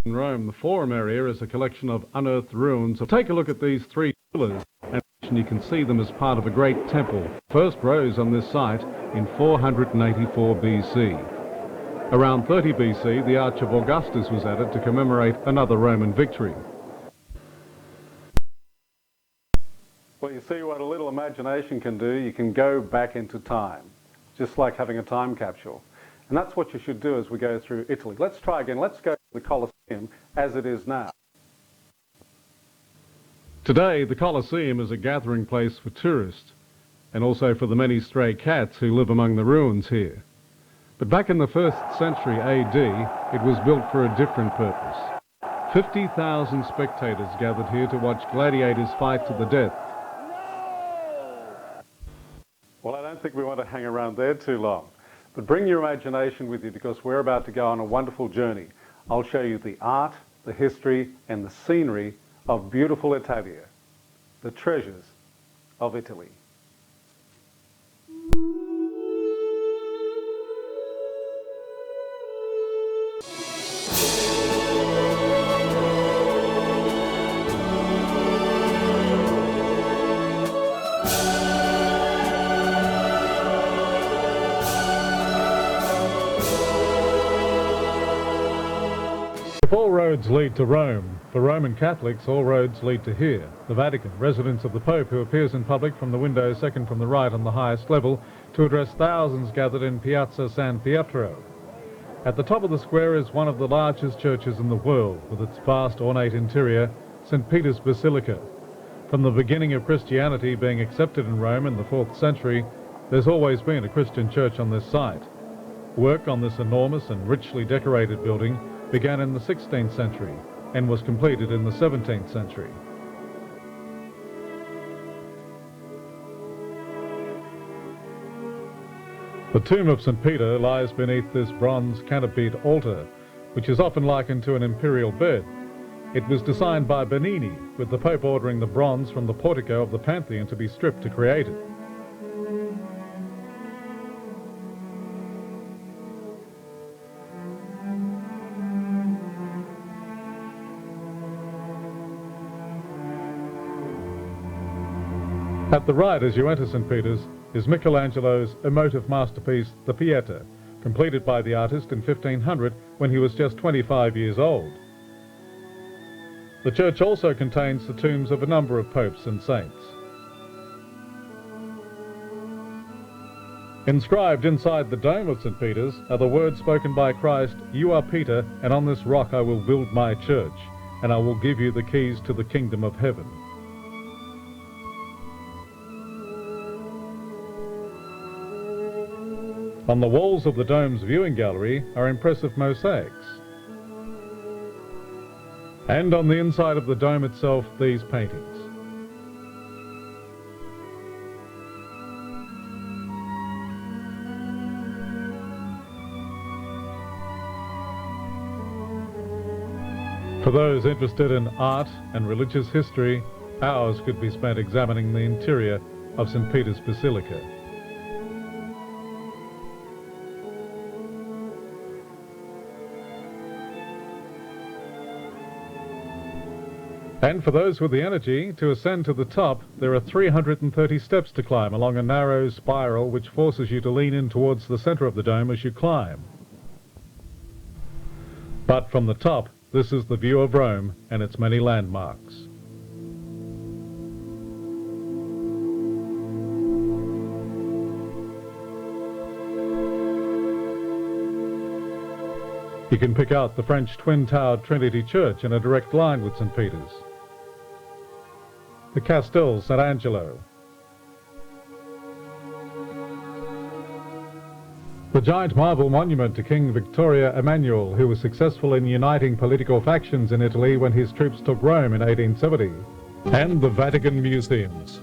In Rome, the forum area is a collection of unearthed ruins. Take a look at these three pillars, and you can see them as part of a great temple. First rose on this site in 484 BC. Around 30 BC, the Arch of Augustus was added to commemorate another Roman victory. Well, you see what a little imagination can do. You can go back into time, just like having a time capsule. And that's what you should do as we go through Italy. Let's try again. Let's go to the Colosseum as it is now. Today, the Colosseum is a gathering place for tourists and also for the many stray cats who live among the ruins here. But back in the 1st century AD, it was built for a different purpose. 50,000 spectators gathered here to watch gladiators fight to the death. Well, I don't think we want to hang around there too long. But bring your imagination with you, because we're about to go on a wonderful journey. I'll show you the art, the history, and the scenery of beautiful Italia, the treasures of Italy. If all roads lead to Rome, for Roman Catholics, all roads lead to here, the Vatican, residence of the Pope, who appears in public from the window second from the right on the highest level to address thousands gathered in Piazza San Pietro. At the top of the square is one of the largest churches in the world, with its vast ornate interior, St. Peter's Basilica. From the beginning of Christianity being accepted in Rome in the 4th century, there's always been a Christian church on this site. Work on this enormous and richly decorated building began in the 16th century and was completed in the 17th century. The tomb of St. Peter lies beneath this bronze canopied altar, which is often likened to an imperial bed. It was designed by Bernini, with the Pope ordering the bronze from the portico of the Pantheon to be stripped to create it. At the right, as you enter St. Peter's, is Michelangelo's emotive masterpiece, the Pieta, completed by the artist in 1500 when he was just 25 years old. The church also contains the tombs of a number of popes and saints. Inscribed inside the dome of St. Peter's are the words spoken by Christ, "You are Peter, and on this rock I will build my church, and I will give you the keys to the kingdom of heaven." On the walls of the dome's viewing gallery are impressive mosaics. And on the inside of the dome itself, these paintings. For those interested in art and religious history, hours could be spent examining the interior of St. Peter's Basilica. And for those with the energy to ascend to the top, there are 330 steps to climb along a narrow spiral which forces you to lean in towards the center of the dome as you climb. But from the top, this is the view of Rome and its many landmarks. You can pick out the French twin-towered Trinity Church in a direct line with St. Peter's. The Castel St. Angelo. The giant marble monument to King Victoria Emmanuel, who was successful in uniting political factions in Italy when his troops took Rome in 1870. And the Vatican Museums.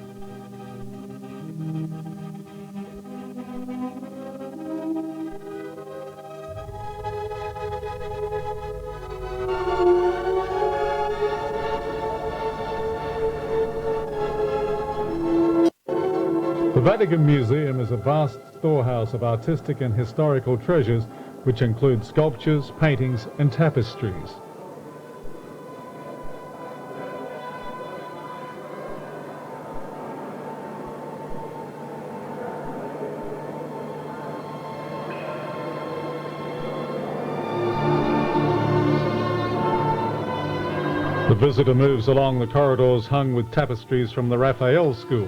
The Vatican Museum is a vast storehouse of artistic and historical treasures which include sculptures, paintings and tapestries. visitor moves along the corridors hung with tapestries from the Raphael school.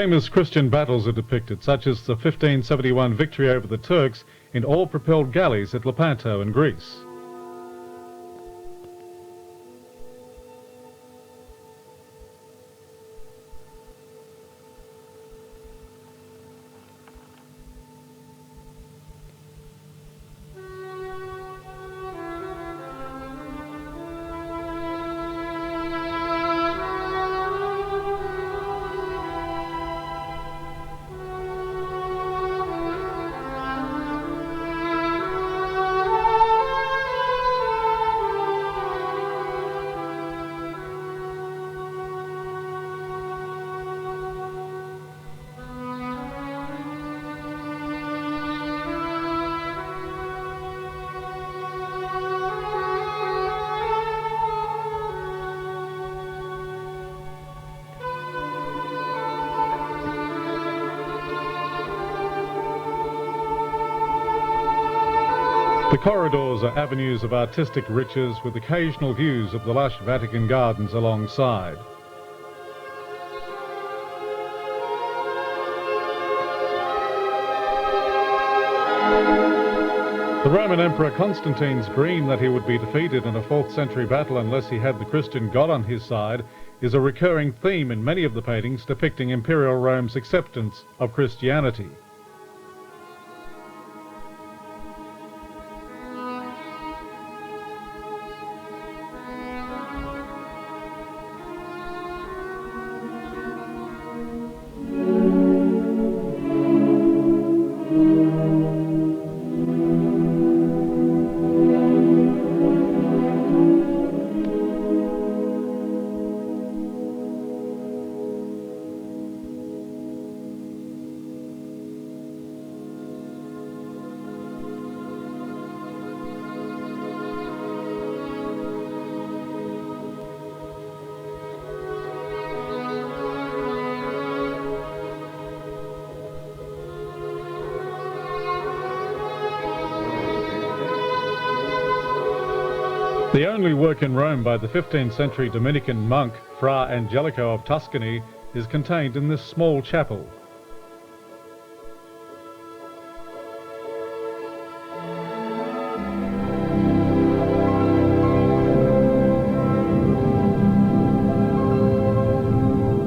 Famous Christian battles are depicted, such as the 1571 victory over the Turks in all-propelled galleys at Lepanto in Greece. The corridors are avenues of artistic riches with occasional views of the lush Vatican gardens alongside. The Roman Emperor Constantine's dream that he would be defeated in a 4th century battle unless he had the Christian God on his side is a recurring theme in many of the paintings depicting Imperial Rome's acceptance of Christianity. The only work in Rome by the 15th century Dominican monk, Fra Angelico of Tuscany, is contained in this small chapel.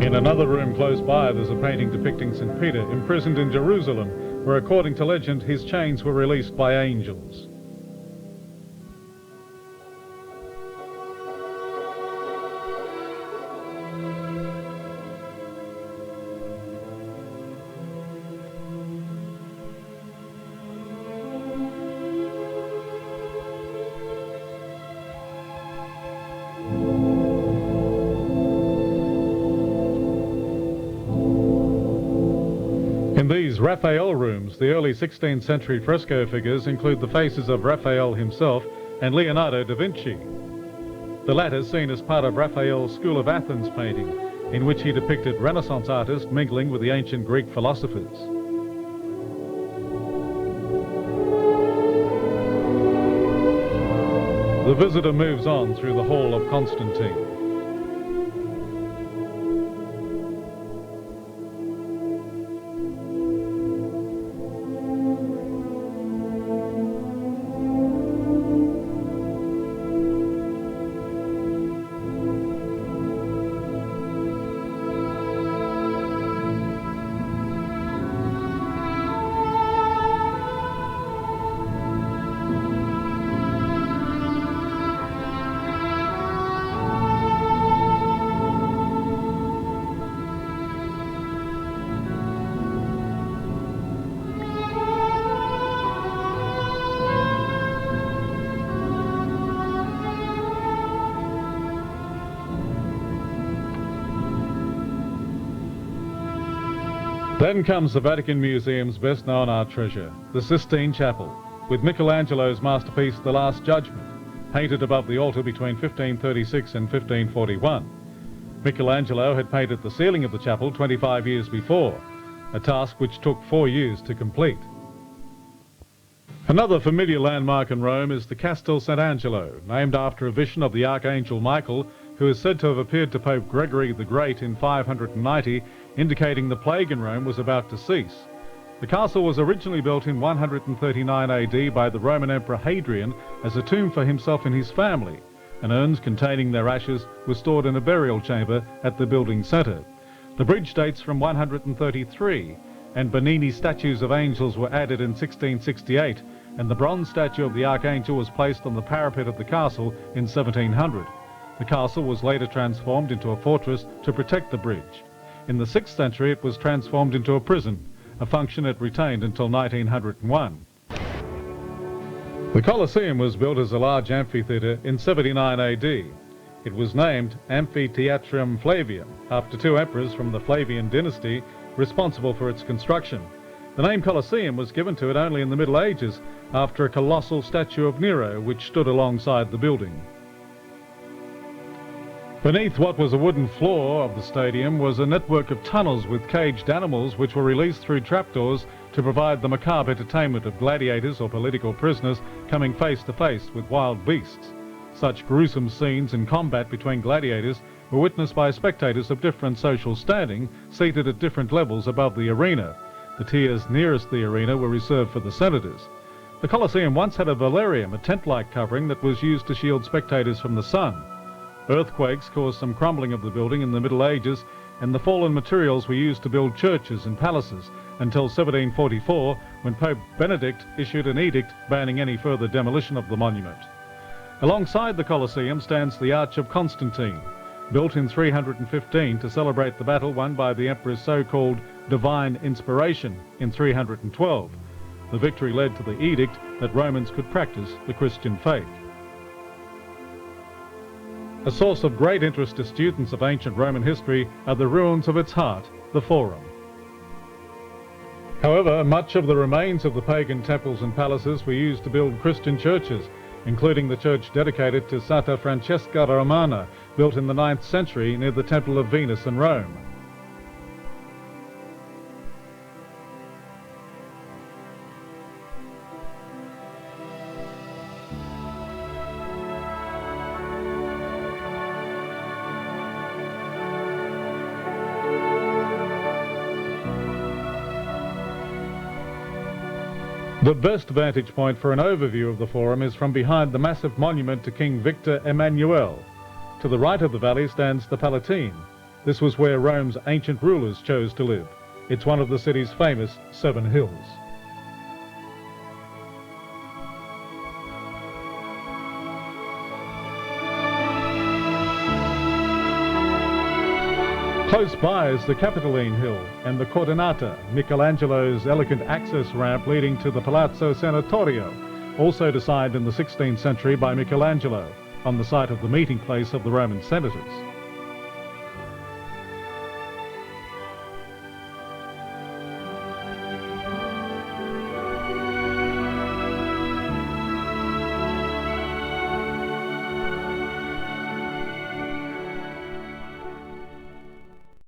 In another room close by, there's a painting depicting St. Peter imprisoned in Jerusalem, where according to legend his chains were released by angels. In these Raphael rooms, the early 16th century fresco figures include the faces of Raphael himself and Leonardo da Vinci. The latter seen as part of Raphael's School of Athens painting, in which he depicted Renaissance artists mingling with the ancient Greek philosophers. The visitor moves on through the Hall of Constantine. Then comes the Vatican Museum's best-known art treasure, the Sistine Chapel, with Michelangelo's masterpiece, The Last Judgment, painted above the altar between 1536 and 1541. Michelangelo had painted the ceiling of the chapel 25 years before, a task which took 4 years to complete. Another familiar landmark in Rome is the Castel Sant'Angelo, named after a vision of the Archangel Michael, who is said to have appeared to Pope Gregory the Great in 590, indicating the plague in Rome was about to cease. The castle was originally built in 139 AD by the Roman Emperor Hadrian as a tomb for himself and his family, and urns containing their ashes were stored in a burial chamber at the building's centre. The bridge dates from 133, and Bernini statues of angels were added in 1668, and the bronze statue of the Archangel was placed on the parapet of the castle in 1700. The castle was later transformed into a fortress to protect the bridge. In the 6th century it was transformed into a prison, a function it retained until 1901. The Colosseum was built as a large amphitheatre in 79 AD. It was named Amphitheatrum Flavium, after 2 emperors from the Flavian dynasty responsible for its construction. The name Colosseum was given to it only in the Middle Ages, after a colossal statue of Nero which stood alongside the building. Beneath what was a wooden floor of the stadium was a network of tunnels with caged animals which were released through trapdoors to provide the macabre entertainment of gladiators or political prisoners coming face to face with wild beasts. Such gruesome scenes in combat between gladiators were witnessed by spectators of different social standing, seated at different levels above the arena. The tiers nearest the arena were reserved for the senators. The Colosseum once had a velarium, a tent-like covering that was used to shield spectators from the sun. Earthquakes caused some crumbling of the building in the Middle Ages, and the fallen materials were used to build churches and palaces until 1744, when Pope Benedict issued an edict banning any further demolition of the monument. Alongside the Colosseum stands the Arch of Constantine, built in 315 to celebrate the battle won by the emperor's so-called divine inspiration in 312. The victory led to the edict that Romans could practice the Christian faith. A source of great interest to students of ancient Roman history are the ruins of its heart, the Forum. However, much of the remains of the pagan temples and palaces were used to build Christian churches, including the church dedicated to Santa Francesca Romana, built in the 9th century near the Temple of Venus in Rome. The best vantage point for an overview of the Forum is from behind the massive monument to King Victor Emmanuel. To the right of the valley stands the Palatine. This was where Rome's ancient rulers chose to live. It's one of the city's famous 7 hills. Close by is the Capitoline Hill and the Cordonata, Michelangelo's elegant access ramp leading to the Palazzo Senatorio, also designed in the 16th century by Michelangelo, on the site of the meeting place of the Roman senators.